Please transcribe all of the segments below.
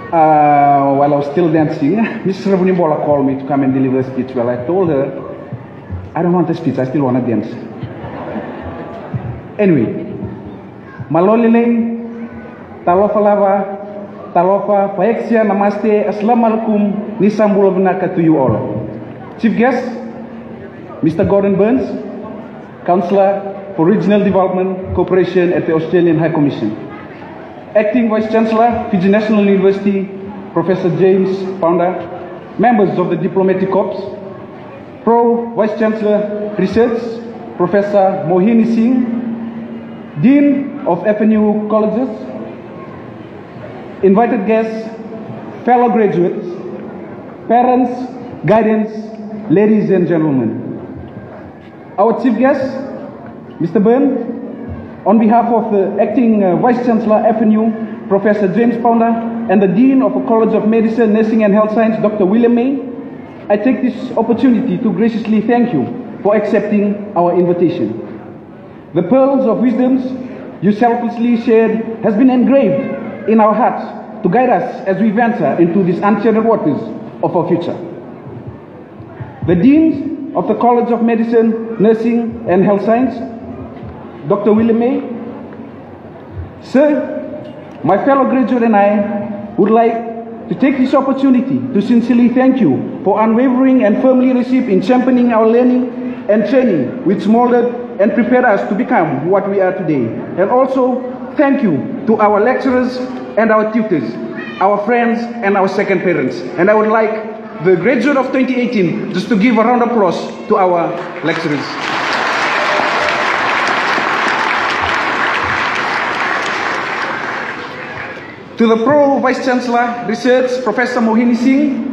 While I was still dancing, Mrs. Rabunimbola called me to come and deliver a speech. Well, I told her, I don't want a speech, I still want to dance. Anyway, Malolile, Talofa Lava, Talofa, Paexia, Namaste, Assalamualaikum, Nisambula Vinaka to you all. Chief guest, Mr. Gordon Burns, Councillor for Regional Development Cooperation at the Australian High Commission. Acting Vice Chancellor, Fiji National University, Professor James Pounder, members of the Diplomatic Corps, Pro Vice Chancellor Research, Professor Mohini Singh, Dean of FNU Colleges, invited guests, fellow graduates, parents, guardians, ladies and gentlemen. Our chief guest, Mr. Byrne, on behalf of the Acting Vice Chancellor FNU, Professor James Pounder, and the Dean of the College of Medicine, Nursing and Health Science, Dr. William May, I take this opportunity to graciously thank you for accepting our invitation. The pearls of wisdoms you selflessly shared has been engraved in our hearts to guide us as we venture into these uncharted waters of our future. The Deans of the College of Medicine, Nursing and Health Science, Dr. William May, sir, my fellow graduate and I would like to take this opportunity to sincerely thank you for unwavering and firm leadership in championing our learning and training, which molded and prepared us to become what we are today. And also, thank you to our lecturers and our tutors, our friends and our second parents. And I would like the graduate of 2018 just to give a round of applause to our lecturers. To the Pro Vice Chancellor Research, Professor Mohini Singh,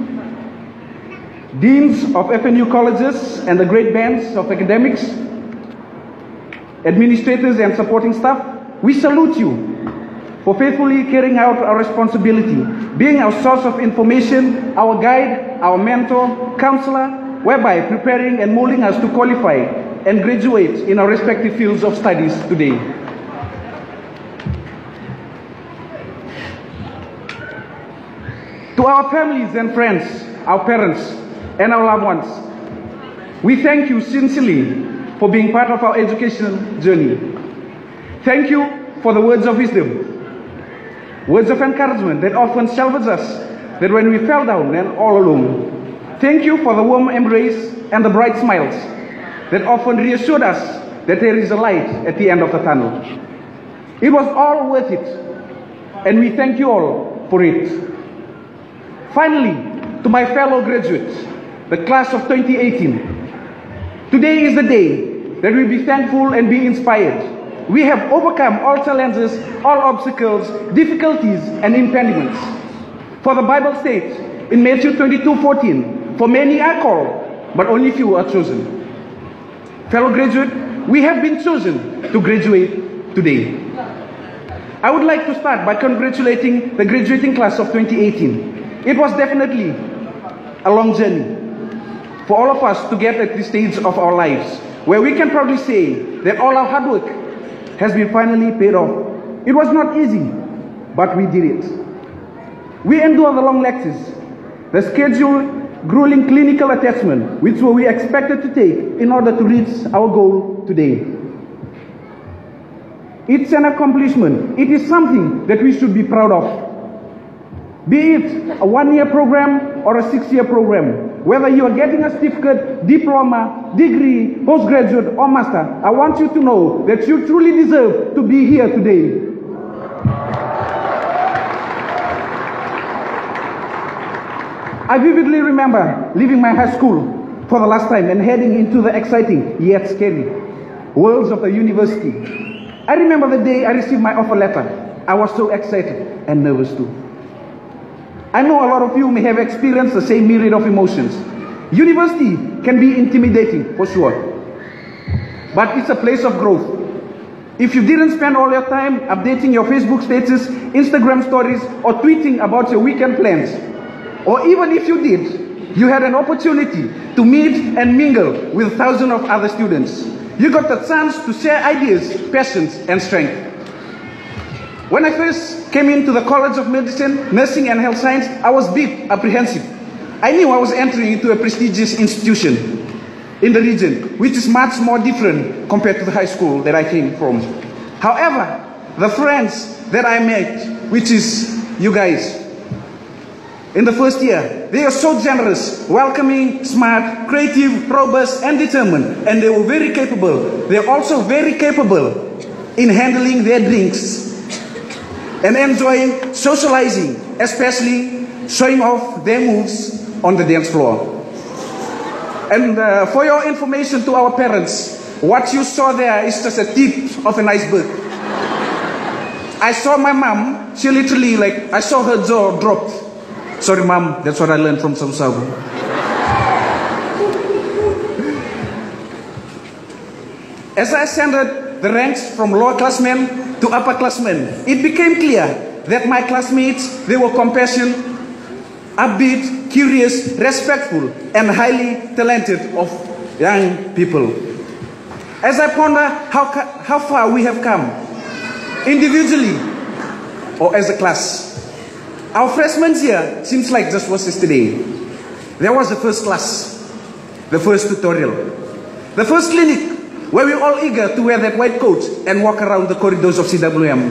Deans of FNU Colleges and the great bands of academics, administrators and supporting staff, we salute you for faithfully carrying out our responsibility, being our source of information, our guide, our mentor, counselor, whereby preparing and molding us to qualify and graduate in our respective fields of studies today. To our families and friends, our parents and our loved ones, we thank you sincerely for being part of our educational journey. Thank you for the words of wisdom, words of encouragement that often salvaged us, that when we fell down and all alone. Thank you for the warm embrace and the bright smiles that often reassured us that there is a light at the end of the tunnel. It was all worth it, and we thank you all for it. Finally, to my fellow graduates, the class of 2018, today is the day that we'll be thankful and be inspired. We have overcome all challenges, all obstacles, difficulties, and impediments. For the Bible states in Matthew 22:14, for many are called, but only few are chosen. Fellow graduate, we have been chosen to graduate today. I would like to start by congratulating the graduating class of 2018. It was definitely a long journey for all of us to get at this stage of our lives, where we can proudly say that all our hard work has been finally paid off. It was not easy, but we did it. We endured the long lectures, the scheduled, grueling clinical attachment, which we expected to take in order to reach our goal today. It's an accomplishment. It is something that we should be proud of. Be it a 1-year program or a 6-year program, whether you are getting a certificate, diploma, degree, postgraduate or master, I want you to know that you truly deserve to be here today. I vividly remember leaving my high school for the last time and heading into the exciting yet scary worlds of the university. I remember the day I received my offer letter. I was so excited and nervous too. I know a lot of you may have experienced the same myriad of emotions. University can be intimidating, for sure. But it's a place of growth. If you didn't spend all your time updating your Facebook status, Instagram stories, or tweeting about your weekend plans, or even if you did, you had an opportunity to meet and mingle with thousands of other students. You got the chance to share ideas, passions, and strength. When I first came into the College of Medicine, Nursing and Health Science, I was a bit apprehensive. I knew I was entering into a prestigious institution in the region, which is much more different compared to the high school that I came from. However, the friends that I met, which is you guys, in the first year, they are so generous, welcoming, smart, creative, robust, and determined. And they were very capable. They are also very capable in handling their drinks and enjoying socializing, especially showing off their moves on the dance floor. And for your information to our parents, what you saw there is just a tip of an iceberg. I saw my mom, she literally, I saw her jaw dropped. Sorry, Mom, that's what I learned from Sabu. As I ascended the ranks from lower classmen to upper classmen, it became clear that my classmates, they were compassionate, upbeat, curious, respectful, and highly talented of young people. As I ponder how far we have come, individually or as a class, our freshman year seems like just was yesterday. There was the first class, the first tutorial, the first clinic where we were all eager to wear that white coat and walk around the corridors of CWM.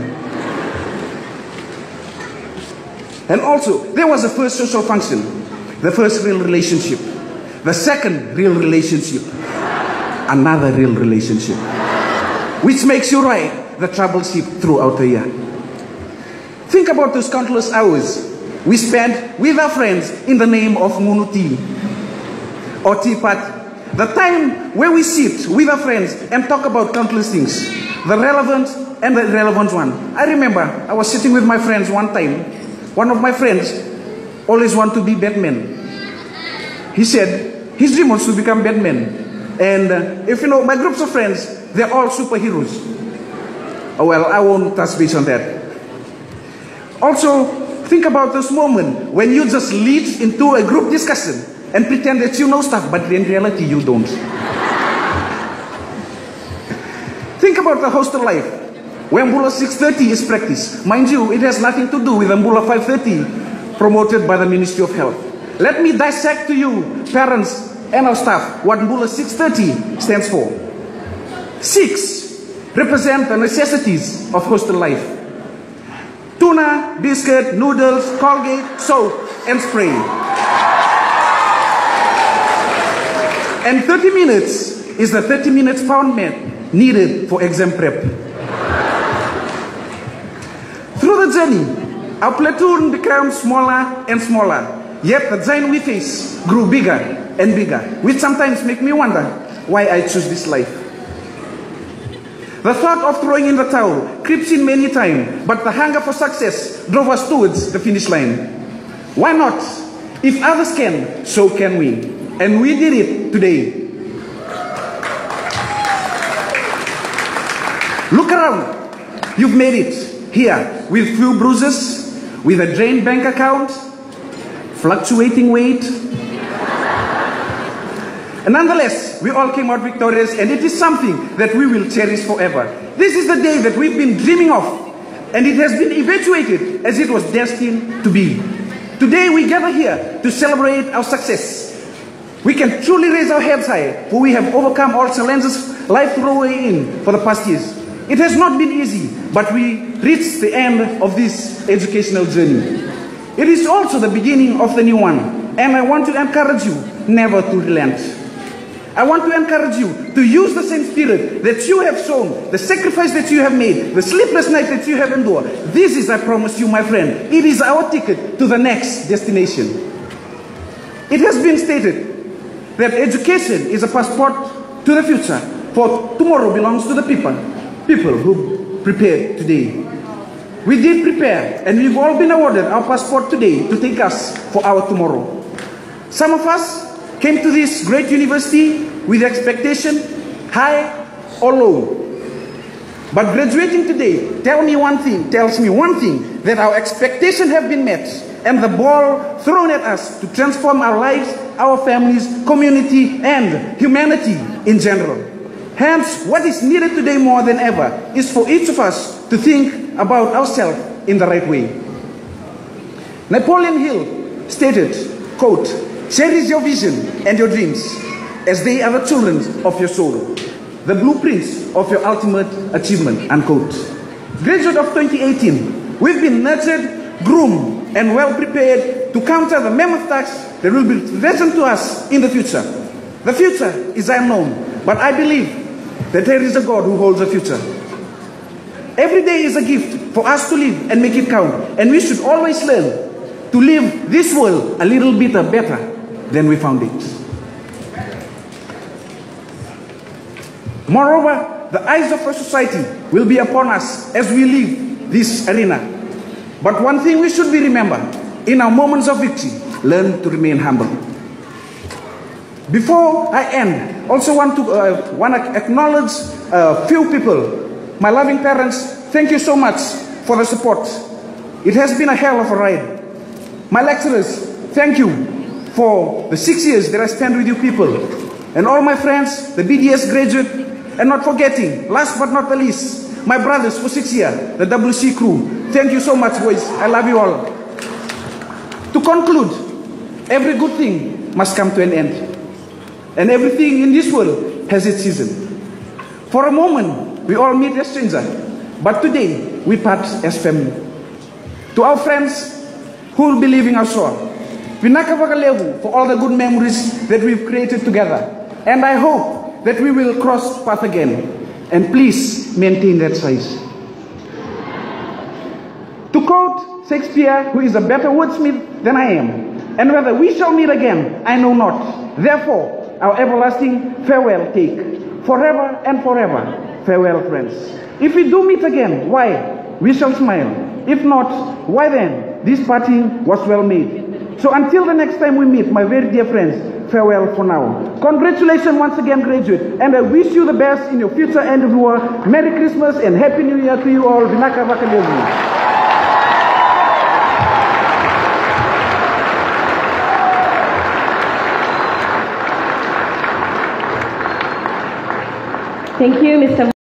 And also, there was the first social function, the first real relationship, the second real relationship, another real relationship, which makes you ride the trouble ship throughout the year. Think about those countless hours we spent with our friends in the name of Munu Tea or Tea Party. The time where we sit with our friends and talk about countless things, the relevant and the irrelevant one. I remember I was sitting with my friends one time. One of my friends always wanted to be Batman. He said his dream was to become Batman. And if you know, my groups of friends, they're all superheroes. Oh well, I won't touch base on that. Also, think about this moment when you just lead into a group discussion and pretend that you know stuff, but in reality you don't. Think about the hostel life, where Mbula 6:30 is practiced. Mind you, it has nothing to do with Mbula 5:30 promoted by the Ministry of Health. Let me dissect to you, parents and our staff, what Mbula 6:30 stands for. 6 represent the necessities of hostel life. Tuna, biscuit, noodles, Colgate, soap, and spray. And 30 minutes is the 30 minutes pound mat needed for exam prep. Through the journey, our platoon became smaller and smaller, yet the giant we face grew bigger and bigger, which sometimes make me wonder why I choose this life. The thought of throwing in the towel creeps in many times, but the hunger for success drove us towards the finish line. Why not? If others can, so can we. And we did it today. Look around. You've made it here with few bruises, with a drained bank account, fluctuating weight. And nonetheless, we all came out victorious, and it is something that we will cherish forever. This is the day that we've been dreaming of, and it has been eventuated as it was destined to be. Today we gather here to celebrate our success. We can truly raise our heads high, for we have overcome all challenges life threw away in for the past years. It has not been easy, but we reached the end of this educational journey. It is also the beginning of the new one, and I want to encourage you never to relent. I want to encourage you to use the same spirit that you have shown, the sacrifice that you have made, the sleepless night that you have endured. This is, I promise you, my friend, it is our ticket to the next destination. It has been stated that education is a passport to the future, for tomorrow belongs to the people who prepared today. We did prepare, and we've all been awarded our passport today to take us for our tomorrow. Some of us came to this great university with expectation, high or low. But graduating today tells me one thing, that our expectations have been met, and the ball thrown at us to transform our lives, our families, community, and humanity in general. Hence, what is needed today more than ever is for each of us to think about ourselves in the right way. Napoleon Hill stated, quote, "Cherish your vision and your dreams as they are the children of your soul, the blueprints of your ultimate achievement," unquote. Graduate of 2018, we've been nurtured, groomed, and well prepared to counter the mammoth tasks that will be present to us in the future. The future is unknown, but I believe that there is a God who holds the future. Every day is a gift for us to live and make it count, and we should always learn to live this world a little bit better than we found it. Moreover, the eyes of our society will be upon us as we leave this arena. But one thing we should be remember, in our moments of victory, learn to remain humble. Before I end, also want to acknowledge a few people. My loving parents, thank you so much for the support. It has been a hell of a ride. My lecturers, thank you for the 6 years that I spent with you people. And all my friends, the BDS graduate, and not forgetting, last but not the least, my brothers for 6 years, the WC crew. Thank you so much, boys. I love you all. To conclude, every good thing must come to an end. And everything in this world has its season. For a moment, we all meet as strangers, but today we part as family. To our friends who will be leaving our shore, Vinaka Vakalevu for all the good memories that we've created together. And I hope that we will cross path again. And please maintain that size. To quote Shakespeare, who is a better wordsmith than I am, "And whether we shall meet again, I know not. Therefore, our everlasting farewell take. Forever and forever, farewell, friends. If we do meet again, why? We shall smile. If not, why then? This parting was well made. So until the next time we meet, my very dear friends, farewell for now. Congratulations once again, graduate, and I wish you the best in your future endeavor. Merry Christmas and Happy New Year to you all. Vinaka Vakalevu." Thank you, Mr.